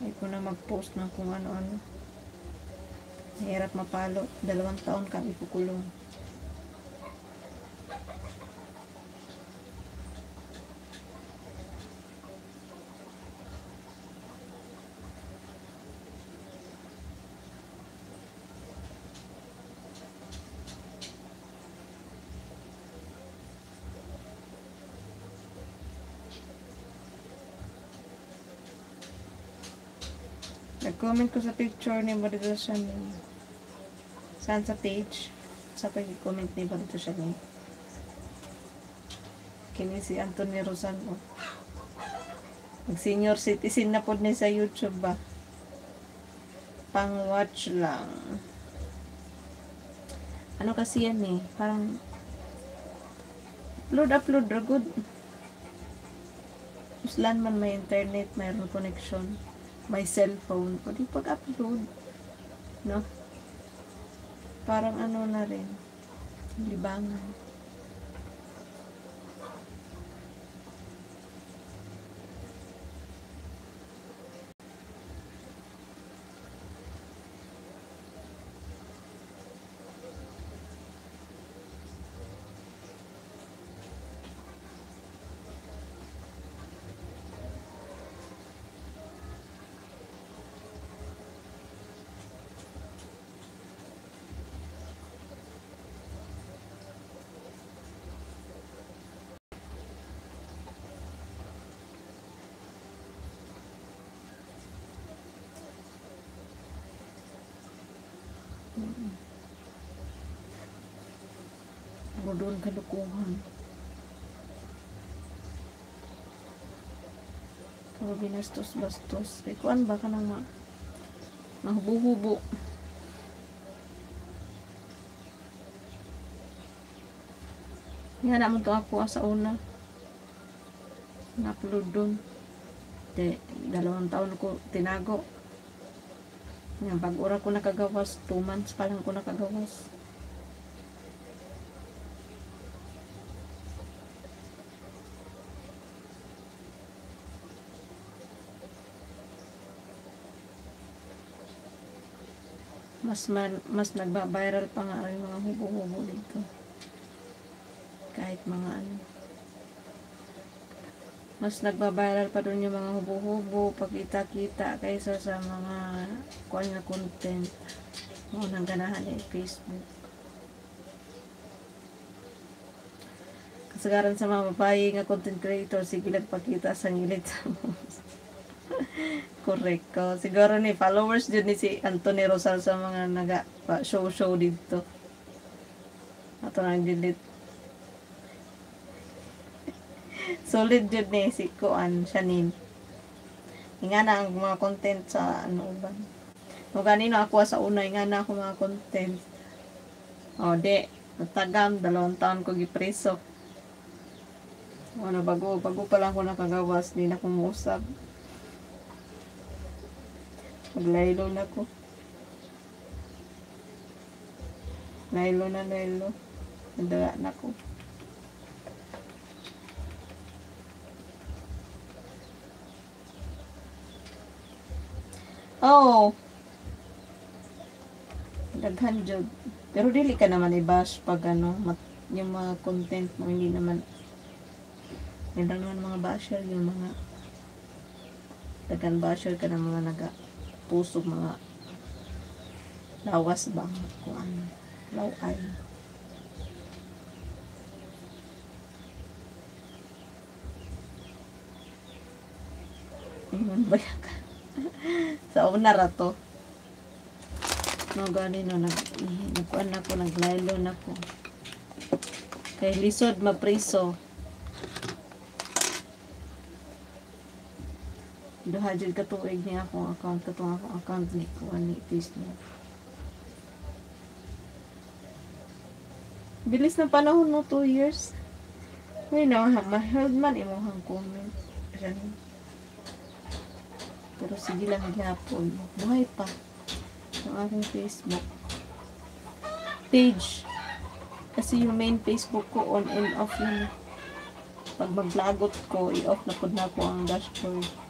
Ay ko na mag-post ng kung ano-ano. Mahirap mapalo. 2 taon kami kukulong. Nag-comment ko sa picture ni Barito siya ni saan sa page. Sa pag-comment ni Barito siya ni kini si Anthony Rosano. Mag-senior citizen na po ni sa YouTube ba? Pang-watch lang. Ano kasi yan eh? Parang upload ra good. Uslan man may internet, mayroon connection. May cellphone, pwede pag-upload, no? Parang ano na rin, libangan. Doon kalukuhan. Pero binastos-bastos. Kaya kuan ba ka nang mahubo-hubo. Nga naman to ako sa una. Na-upload doon. 2 taon ko tinago. Nga, pag-ura ko nakagawas. 2 months pa lang ko nakagawas. Mas nagba-viral pa nga yung mga hubo-hubo dito. Kahit mga ano. Mas nagba-viral pa doon yung mga hubo-hubo, pagkita-kita kaysa sa mga kuan na content. Nang ganahan yung Facebook. Kasagaran sa mga babae nga content creator, sige nagpakita sa ngilit sa correct ko. Siguro ni followers dyan ni si Anthony Rosal sa mga show dito. Ato nang delete. Solid dyan ni si Kuan Shanin. Nga na ang mga content sa ano ba. No ganino ako sa una, nga na ako mga content. O de, natagam, 2 taon ko gipreso. Ano, bago pa lang ko nakagawas, di na kumusap. Maglaylo na ko. Laylo. Nadala na ko. Oh! Daghan jud. Pero dili ka naman i-bash pag ano, yung mga content mo, hindi naman mga basher, yung mga daghan basher ka ng mga pusog mga lawas ba kung ano laway baya ka sa una rato no gani no nagkuan ako naglaylo na ko kay lisod mapriso duhajud ka tuig niya akong account katong akong account ni kuan ni Facebook. Bilis na panahon no 2 years. May mahal man imong comment. Pero sige lang gyapon. Buhay pa ang aking Facebook page. Kasi yung main Facebook ko on and off yun. Pag mag-vlogot ko, i-off na po na ko ang dashboard.